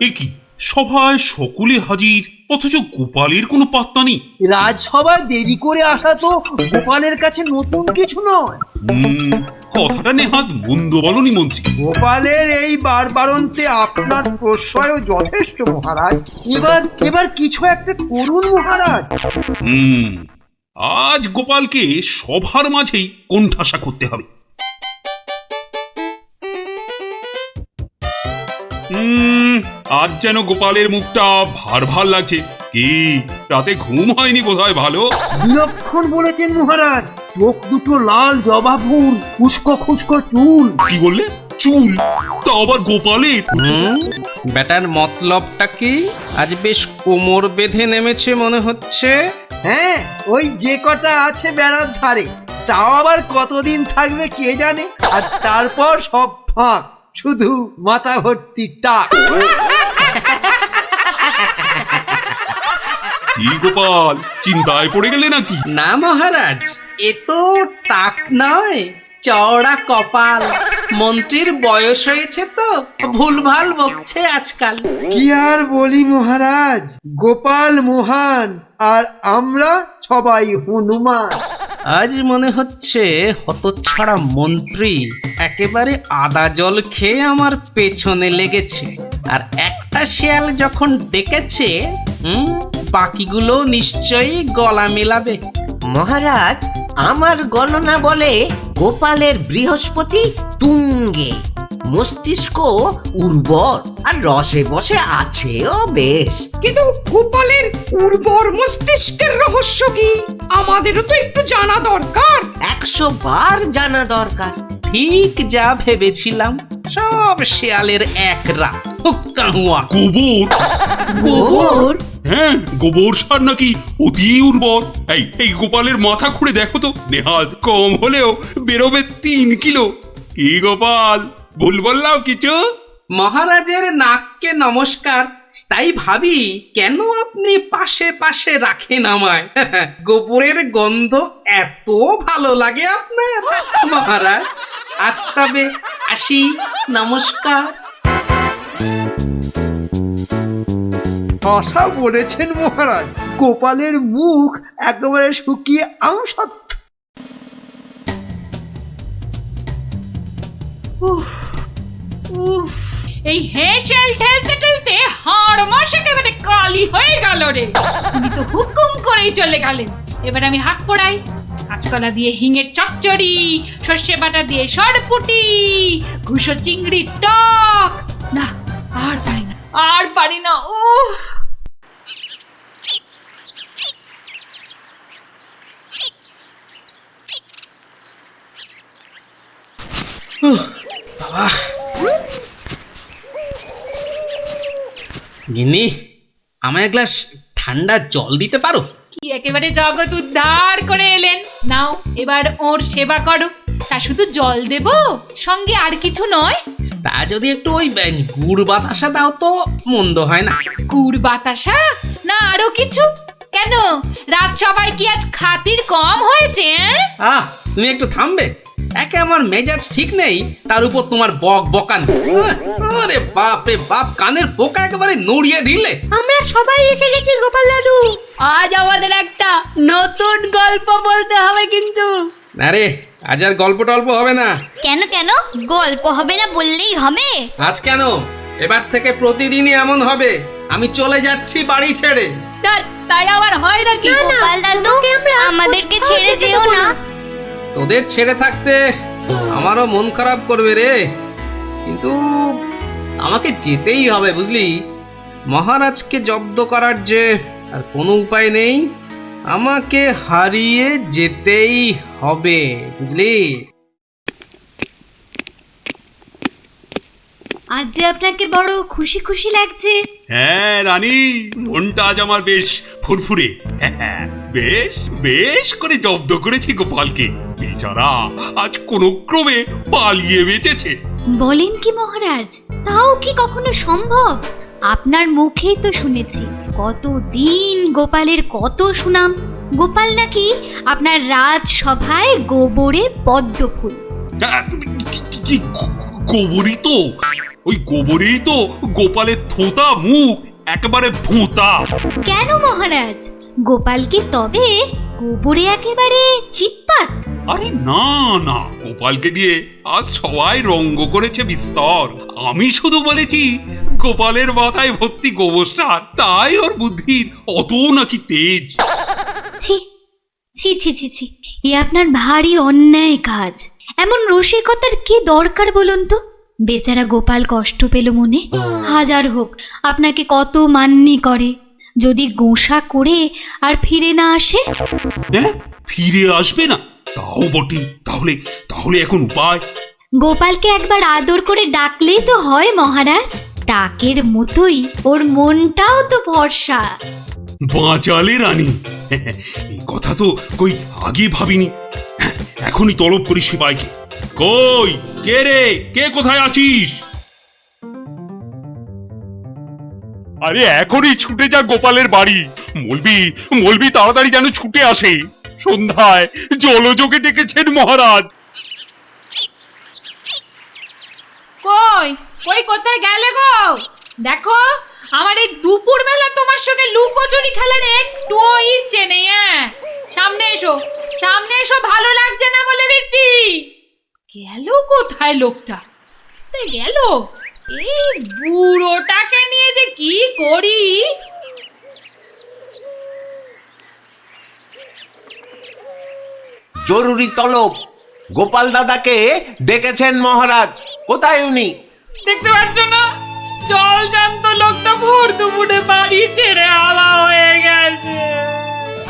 এ কি, সভায় সকলে হাজির, অথচ গোপালের কোনো পাত্তা নেই। রাজসভায় দেরি করে আসা তো গোপালের কাছে নতুন কিছু নয়। কথাটা নেহাত মন্দ বলনি মন্ত্রী। গোপালের এই বারবারন্তে আপনার প্রশ্রয় যথেষ্ট মহারাজ। এবার কিছু একটা করুন মহারাজ। আজ গোপালকে সভার মাঝেই কোণঠাসা করতে হবে। আজ যেন গোপালের মুখটা ভার ভার লাগছে। কি রাতে ঘুম হয়নি বোধহয় ভালো? বিলক্ষণ বলেছেন মহারাজ। চোখ দুটো লাল জবা ফুল, খুস্কো খুস্কো চুল। কি বললে? চুল? তা আবার গোপালের? ব্যাটার মতলবটা কি? আজ বেশ কোমর বেঁধে নেমেছে মনে হচ্ছে। হ্যাঁ, ওই যে কটা আছে বেড়ার ধারে, তাও আবার কতদিন থাকবে কে জানে। আর তারপর সব ফাঁক, শুধু মাথা ভর্তি টাক। কি গোপাল, চিন্তায় পড়ে গেলে নাকি? না মহারাজ, এ তো টাক নয়, চওড়া কপাল। মন্ত্রীর বয়স হয়েছে তো ভুলভাল বকছে আজকাল। কি আর বলি মহারাজ, গোপাল মহান আর আমরা সবাই হনুমান। আজ মনে হচ্ছে হতচ্ছাড়া মন্ত্রী একেবারে আদা জল খেয়ে আমার পেছনে লেগেছে। আর একটা শেয়াল যখন ডেকেছে, বাকিগুলো নিশ্চয়ই গলা মেলাবে। মহারাজ, আমার গণনা বলে গোপালের বৃহস্পতি তুঙ্গে, মস্তিষ্ক উর্বর আর রসে বসে আছেও বেশ। কিন্তু গোপালের উর্বর মস্তিষ্কের রহস্য কি আমাদেরও তো একটু জানা দরকার। 100 বার জানা দরকার। ঠিক যা ভেবেছিলাম, সব শেয়ালের এক রাত। গোবর? গোবর? হ্যাঁ, গোবর সার নাকি অতি উর্বর। এই গোপালের মাথা খুঁড়ে দেখো তো, নেহাত কম হলেও বেরোবে 3 কিলো। কি গোপাল, ভুল বললাম কিছু? মহারাজের নাককে নমস্কার। তাই ভাবি কেন আপনি পাশে পাশে রাখেন আমায়। গোবরের গন্ধ এত ভালো লাগে আপনার মহারাজ। আজ তবে আসি, নমস্কার। ভাষা বলেছেন মহারাজ, গোপালের মুখ একেবারে শুকিয়ে আমসত্ব। এই হেঁচেল ঠেলতে ঠেলতে হাড় মাস একেবারে কালি হয়ে গেল রে। উনি তো হুকুম করেই চলে গেলেন। এবার আমি হাত পোড়াই। কাঁচকলা দিয়ে হিঙের চচ্চড়ি, সর্ষে বাটা দিয়ে সরপুটি, ঘুষো চিংড়ির টক। না, আর পারি না, আর পারি না। বাবা, গিন্নি, আমায় এক গ্লাস ঠান্ডা জল দিতে পারো? কি একেবারে জগৎ উদ্ধার করে এলেন। নাও, এবার ওর সেবা করো। তা শুধু জল দেব, সঙ্গে আর কিছু নয়? তা যদি একটু ওই গুড় বাতাসা দাও তো মন্দ হয় না। গুড় বাতাসা না আরো কিছু? কেন, রাত সবাই কি আজ খাতির কম হয়েছে? তুমি একটু থামবে? একে আমার মেজাজ ঠিক নেই, তার উপর তোমার বক বকানি। আরে বাপ রে বাপ, কানের পোকা একেবারে নড়িয়ে দিলে। আমরা সবাই এসে গেছি গোপাল দাদু। আজ আমাদের একটা নতুন গল্প বলতে হবে কিন্তু। আরে আজ আর গল্প টল্প হবে না। কেন কেন গল্প হবে না বললেই হবে? আজ কেন, এবার থেকে প্রতিদিনই এমন হবে। আমি চলে যাচ্ছি বাড়ি ছেড়ে। তাই আবার হয় নাকি? গোপাল দাদু, আমাদেরকে ছেড়ে যেও না। তোদের ছেড়ে থাকতে আমারও মন খারাপ করবে রে, কিন্তু আমাকে যেতেই হবে বুঝলি। মহারাজকে জব্দ করার যে আর কোনো উপায় নেই, আমাকে হারিয়ে যেতেই হবে বুঝলি। আজ যে আপনাকে বড় খুশি খুশি লাগছে। হ্যাঁ রানী, মনটা আজ আমার বেশ ফুরফুরে। বেশ বেশ করে জব্দ করেছি গোপালকে। বেচারা আজ কোনো ক্রমে পালিয়ে বেঁচেছে। বলেন কি মহারাজ, তাও কি কখনো সম্ভব? আপনার মুখেই তো শুনেছি কতদিন গোপালের কত সুনাম। গোপাল নাকি আপনার রাজসভায় গোবরে পদ্ম ফুল। গোবরই তো, ওই গোবরেই তো গোপালের থোতা মুখ একেবারে ভোঁতা। কেন মহারাজ, গোপাল কি তবে গোবরে একেবারে চিৎপাত? আরে না না, গোপালকে দিয়ে আজ সবাই রঙ্গ করেছে বিস্তর। আমি শুধু বলেছি গোপালের মাথায় ভর্তি গোবর সার, তাই ওর বুদ্ধির অত নাকি তেজ। ছি ছি ছি ছি ছি, এ আপনার ভারী অন্যায় কাজ। এমন রসিকতার কি দরকার বলুন তো? বেচারা গোপাল কষ্ট পেল মনে। হাজার হোক আপনাকে কত মান্যি করে, যদি গোসা করে আর ফিরে না আসে। হ্যাঁ, ফিরে আসবে না? তাও বটে। তাহলে তাহলে এখন উপায়? গোপালকে একবার আদর করে ডাকলেই তো হয় মহারাজ। ডাকের মতোই ওর মনটাও তো ভরসা। বাঁচালে রানী, এই কথা তো কই আগে ভাবিনি। এখনই তলব করি সিপাইকে। কই কে রে, কে কোথায় আছিস? আরে এখনই ছুটে যা গোপালের বাড়ি। মলবি মলবি তাড়াতাড়ি যেন ছুটে আসে। সন্ধ্যায় জলযোগে ডেকেছেন মহারাজ। কই কই কোথায় গেলে গো? দেখো, আমার এই দুপুর বেলা তোমার সঙ্গে লুকোচুরি খেলার একটুও ইচ্ছে নেই। সামনে এসো, সামনে এসো, ভালো লাগছে না বলে দিচ্ছি। গেল কোথায় লোকটা? গেল, এই বুড়োটাকে নিয়ে যে কি করি। জরুরি তলব, গোপাল দাদাকে ডেকেছেন মহারাজ। কোথায় উনি? দেখতে পাচ্ছ না, জল জান্ত লোকটা ভোর দুপুরে বাড়ি ছেড়ে আলা হয়ে গেছে।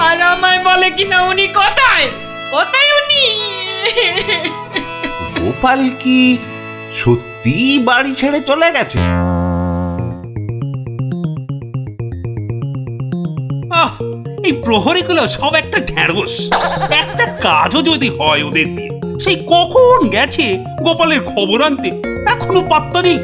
আর আমায় বলে কিনা উনি কোথায়, কোথায় উনি? গোপাল কি সত্যি বাড়ি ছেড়ে চলে গেছে? এই প্রহরীগুলো সব একটা ঢ্যাঁড়স। একটা কাজও যদি হয় ওদের দিয়ে, সেই কখন গেছে গোপালের খবর আনতে, এখনো পাত্তা নেই।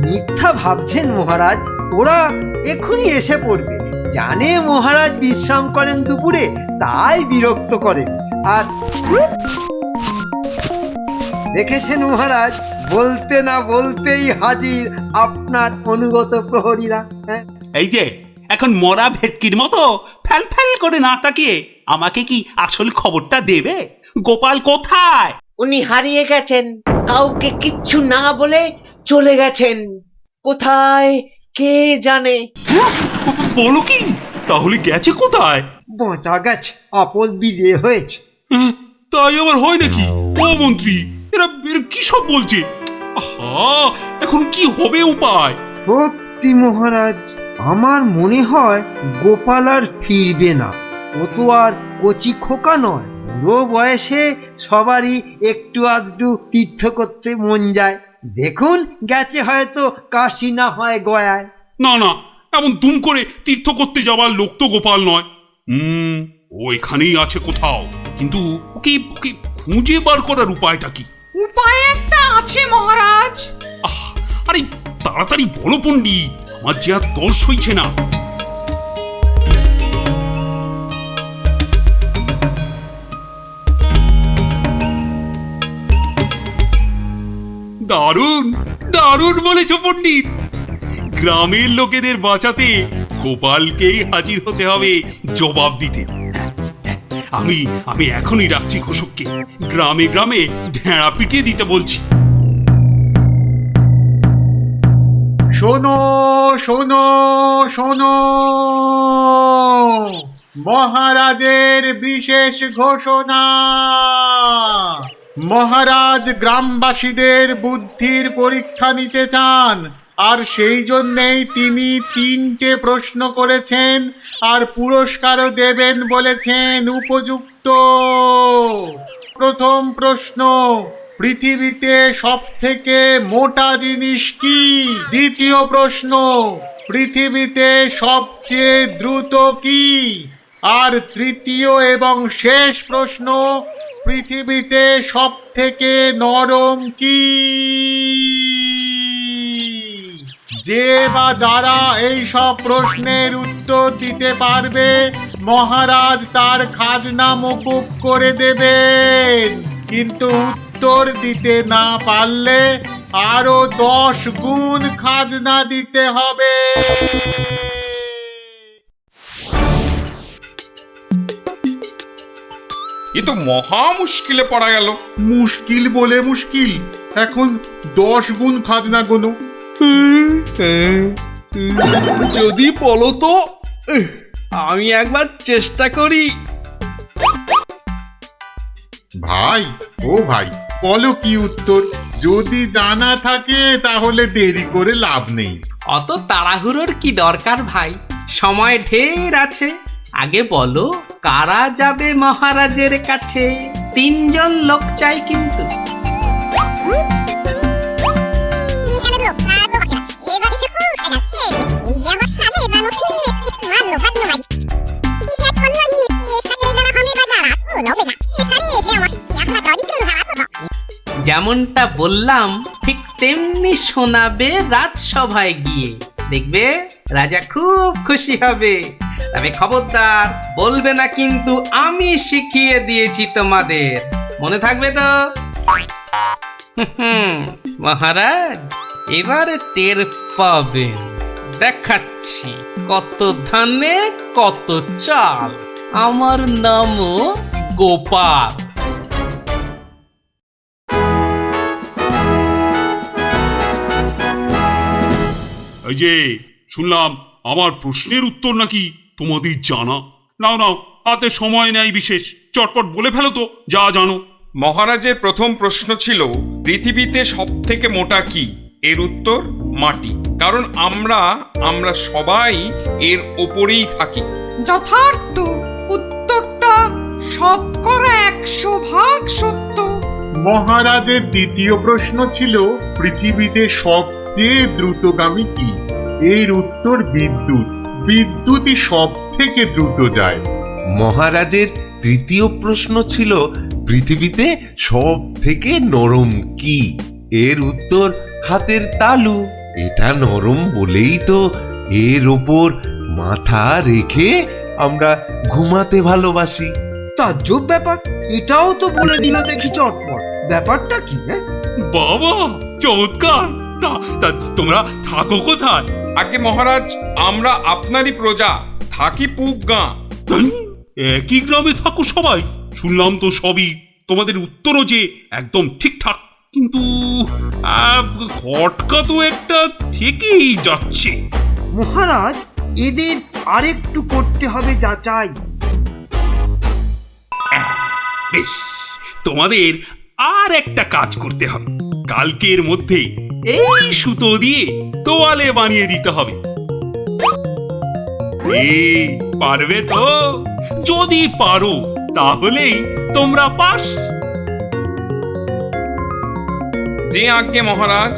মিথ্যা ভাবছেন মহারাজ, ওরা এখনই এসে পড়বে। জানে মহারাজ বিশ্রাম করেন দুপুরে, তাই বিরক্ত করেন। আর দেখেছেন মহারাজ, বলতে না বলতেই হাজির আপনার অনুগত প্রহরীরা। হ্যাঁ, এই যে এখন মরা ভেটকির মতো ফ্যাল ফ্যাল করে না তাকিয়ে আমাকে কি আসল খবরটা দেবে? গোপাল কোথায়? উনি হারিয়ে গেছেন, কাউকে কিচ্ছু না বলে চলে গেছেন। কোথায় কে জানে। বলো কি? তাহলে গেছে কোথায়? বাঁচা গেছে, আপদ বিজয় হয়েছে। তাই আবার হয় নাকি? ও মন্ত্রী, এরা এরা কি সব বলছে? আহা, এখন কি হবে উপায়? সত্যি মহারাজ, আমার মনে হয় গোপাল আর ফিরবে না। ও তো আর কচি খোকা নয়। বুড়ো বয়সে সবারই একটু আধটু তীর্থ করতে মন যায়। দেখুন, গেছে হয়তো কাশি না হয় গয়ায়। না না, এমন দুম করে তীর্থ করতে যাওয়ার লোক তো গোপাল নয়। ও এখানেই আছে কোথাও, কিন্তু ওকে ওকে খুঁজে বার করার উপায়টা কি? উপায় একটা আছে মহারাজ। আরে তাড়াতাড়ি বলো পণ্ডিত, আমার যে আর দর সইছে না। দারুণ দারুণ বলেছ পণ্ডিত। গ্রামের লোকেদের বাঁচাতে গোপালকেই হাজির হতে হবে জবাব দিতে। আমি আমি এখনই ডাকছি ঘোষককে, গ্রামে গ্রামে ঢেঁড়া পিটিয়ে দিতে বলছি। শোনো শোনো শোনো, মহারাজের বিশেষ ঘোষণা। মহারাজ গ্রামবাসীদের বুদ্ধির পরীক্ষা নিতে চান, আর সেই জন্যেই তিনি 3টে প্রশ্ন করেছেন, আর পুরস্কারও দেবেন বলেছেন উপযুক্ত। প্রথম প্রশ্ন, পৃথিবীতে সবথেকে মোটা জিনিস কি? দ্বিতীয় প্রশ্ন, পৃথিবীতে সবচেয়ে দ্রুত কি? আর তৃতীয় এবং শেষ প্রশ্ন, পৃথিবীতে সবথেকে নরম কি? যে বা যারা এই সব প্রশ্নের উত্তর দিতে পারবে, মহারাজ তার খাজনা মকুব করে দেবেন। কিন্তু উত্তর দিতে না পারলে আরো 10 গুণ খাজনা দিতে হবে। এ তো মহা মুশকিলে পড়া গেল। মুশকিল বলে মুশকিল, এখন 10 গুণ খাজনা গোনো। যদি বলো তো আমি একবার চেষ্টা করি। ভাই ও ভাই, বলো কি উত্তর? যদি জানা থাকে তাহলে দেরি করে লাভ নেই। অত তাড়াহুড়োর কি দরকার ভাই, সময় ঢের আছে। আগে বলো কারা যাবে মহারাজের কাছে? 3 জন লোক চাই কিন্তু। যেমনটা বললাম ঠিক তেমনি শোনাবে রাজসভায় গিয়ে, দেখবে রাজা খুব খুশি হবে। তবে খবরদার বলবে না কিন্তু আমি শিখিয়ে দিয়েছি তোমাদের, মনে থাকবে তো? মহারাজ এবার টের পাবেন, দেখাচ্ছি কত ধানে কত চাল। আমার নামও গোপাল। এই যে শুনলাম আমার প্রশ্নের উত্তর নাকি তোমাদের জানা। নাও নাও, হাতে সময় নেই বিশেষ, চটপট বলে ফেলো তো যা জানো। মহারাজের প্রথম প্রশ্ন ছিল পৃথিবীতে সব থেকে মোটা কি? এর উত্তর মাটি। কারণ আমরা সবাই এর ওপরেই থাকি। যথার্থ উত্তরটা 100% সত্য। মহারাজের দ্বিতীয় প্রশ্ন ছিল পৃথিবীতে সবচেয়ে দ্রুতগামী কি? এর উত্তর বিদ্যুৎ। বিদ্যুৎই সব থেকে দ্রুত যায়। মহারাজের তৃতীয় প্রশ্ন ছিল পৃথিবীতে সব থেকে নরম কি? এর উত্তর হাতের তালু। এটা নরম বলেই তো এর ওপর মাথা রেখে আমরা ঘুমাতে ভালোবাসি। তাজ্জব ব্যাপার, এটাও তো বলে দিল দেখি চটপট। ব্যাপারটা কি? বাবা চমৎকার। তা তোমরা থাকো কোথায়? আগে মহারাজ আমরা আপনারই প্রজা, থাকি পুব গাঁ। একই গ্রামে থাকো সবাই? শুনলাম তো সবই, তোমাদের উত্তরও যে একদম ঠিকঠাক, কিন্তু খটকা তো একটা থেকেই যাচ্ছে। মহারাজ এদের আরেকটু করতে হবে যাচাই। বেশ, তোমাদের আর একটা কাজ করতে হবে। কালকের মধ্যে এই সুতো দিয়ে তোয়ালে বানিয়ে দিতে হবে। পারবে তো? যদি পারো তাহলেই তোমরা পাস। যে আজ্ঞে মহারাজ।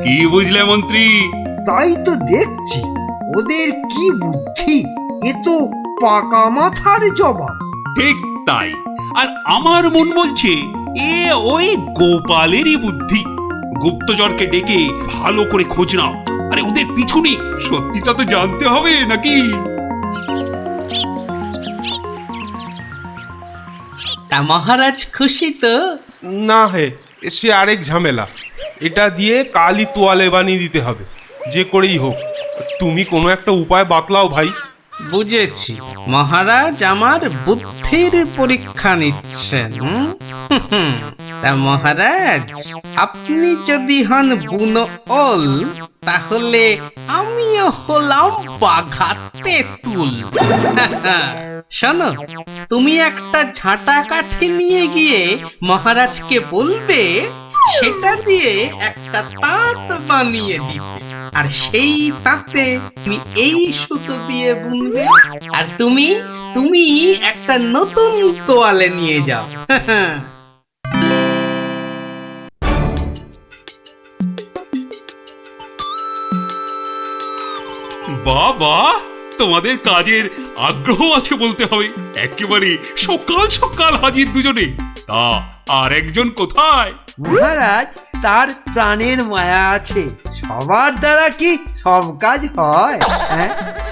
কি বুঝলে মন্ত্রী? তাই তো দেখছি, ওদের কি বুদ্ধি! এ তো পাকা মাথার জবাব। ঠিক তাই। আর আমার মন বলছে এ ওই গোপালেরই বুদ্ধি। গুপ্তচরকে ডেকে ভালো করে খোঁজ নাও। আরে ওদের পিছনে সত্যিটা তো জানতে হবে নাকি? তা মহারাজ খুশি তো? না হে, সে আরেক ঝামেলা। এটা দিয়ে কালই তোয়ালে বানিয়ে দিতে হবে, যে করেই হোক। তুমি কোনো একটা উপায় বাতলাও ভাই। বুঝেছি, মহারাজ আমার বুদ্ধির পরীক্ষা নিচ্ছেন। তা মহারাজ আপনি যদি হন বুনো ওল, তাহলে আমিও হলাম বাঘা তেঁতুল। শোনো, তুমি একটা ঝাঁটা কাঠি নিয়ে গিয়ে মহারাজকে বলবে সেটা দিয়ে একটা তাঁত বানিয়ে দিতে, আর সেই তাঁতে তুমি এই সুতো দিয়ে বুনবে, আর তুমি একটা নতুন তোয়ালে নিয়ে যাও। বাবা, তোমাদের কাজের আগ্রহ আছে বলতে হবে। একেবারে সকাল সকাল হাজির দুজনে। তা আর একজন কোথায়? মহারাজ তার প্রাণের মায়া আছে, সবার দ্বারা কি সব কাজ হয়?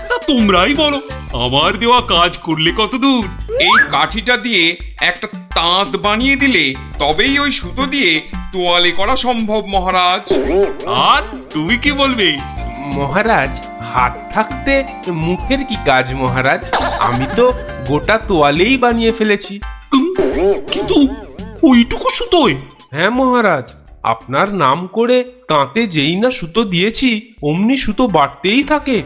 তা তোমরাই বলো আমার দেওয়া কাজ করলে কত দূর? এই কাঠিটা দিয়ে একটা তাঁত বানিয়ে দিলে তবেই ওই সুতো দিয়ে তোয়ালে করা সম্ভব মহারাজ। আর তুমি কি বলবে? মহারাজ, হাত থাকতে মুখের কি কাজ মহারাজ? আমি তো গোটা তোয়ালেই বানিয়ে ফেলেছি। কিন্তু ওইটুকু সুতোয়? হ্যাঁ মহারাজ, আপনার নাম করে তাঁতে যেই না সুতো দিয়েছি অমনি সুতো বাড়তেই থাকে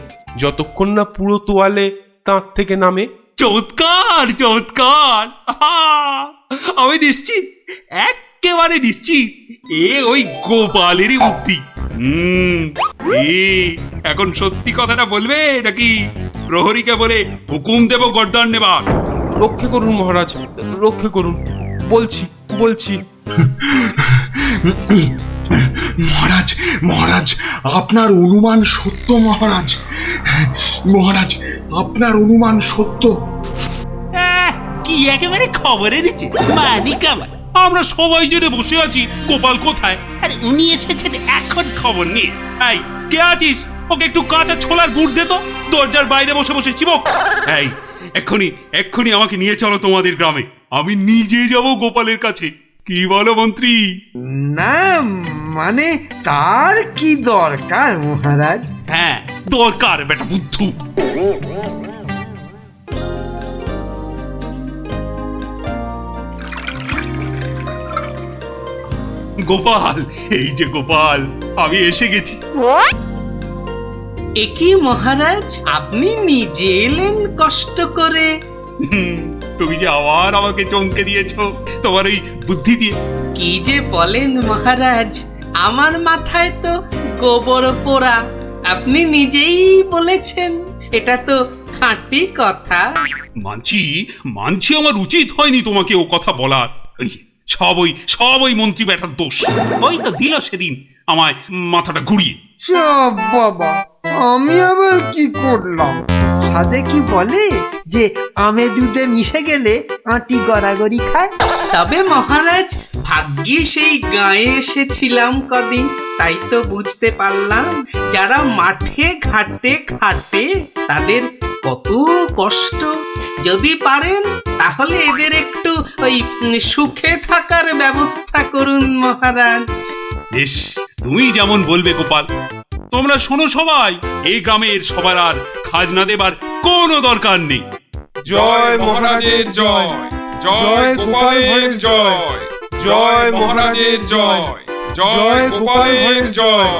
যতক্ষণ না পুরো তোয়ালে তাঁত থেকে নামে। চমৎকার চমৎকার! আহা! আমি নিশ্চিত, একেবারে নিশ্চিত এ ওই গোপালেরই বুদ্ধি। এ এখন সত্যি কথাটা বলবে নাকি প্রহরীকে বলে হুকুম দেব গর্দান নেবার? রক্ষে করুন মহারাজ, রক্ষে করুন, বলছি বলছি। মহারাজ, মহারাজ, আপনার অনুমান সত্য মহারাজ। মহারাজ, আপনার অনুমান সত্য। কি একেবারে খবর এনেছে মালিক আমার। আমরা সবাই জেনে বসে আছি গোপাল কোথায়, আরে উনি এসেছেন এখন খবর নিয়ে। এই কে আছিস? ওকে একটু কাঁচা ছোলার গুড় দে তো, দরজার বাইরে বসে বসে চিবক। এই এক্ষুনি এক্ষুনি আমাকে নিয়ে চলো তোমাদের গ্রামে, আমি নিজে যাব গোপালের কাছে। কি বলো মন্ত্রী? না মানে তার কি দরকার মহারাজ? হ্যাঁ দরকার বেটা বুদ্ধু। গোপাল, এই যে গোপাল, আমি এসে গেছি। একই মহারাজ, আপনি নিজে এলেন কষ্ট করে? তুমি যে আবার আমাকে চমকে দিয়েছো তোমার ওই বুদ্ধি দিয়ে। কি যে বলেন মহারাজ, আমার মাথায় তো গোবর পোড়া। আপনি নিজেই বলেছেন, এটা তো খাঁটি কথা। মানছি মানছি আমার উচিত হয়নি তোমাকে ও কথা বলার। সব ওই মন্ত্রী ব্যাটার দোষ। ওই তো দিল সেদিন আমায় মাথাটা ঘুরিয়ে। সব বাবা, আমি আবার কি করলাম? সাধে কি বলে যে আমে দুধে মিশে গেলে আঁটি গড়াগড়ি খায়। তবে মহারাজ, ভাগ্যে সেই গায়ে এসেছিলাম কদিন, তাই তো বুঝতে পারলাম যারা মাঠে ঘাটে খাটে তাদের কত কষ্ট। যদি পারেন তাহলে এদের একটু ওই সুখে থাকার ব্যবস্থা করুন মহারাজ। বেশ, তুমি যেমন বলবে গোপাল। তোমরা শোনো সবাই, এই গ্রামের সবার আর খাজনা দেবার কোনো দরকার নেই। জয় মহারাজের জয়, জয় গোপালের জয়, জয় মহারাজের জয়, জয় গোপালের জয়।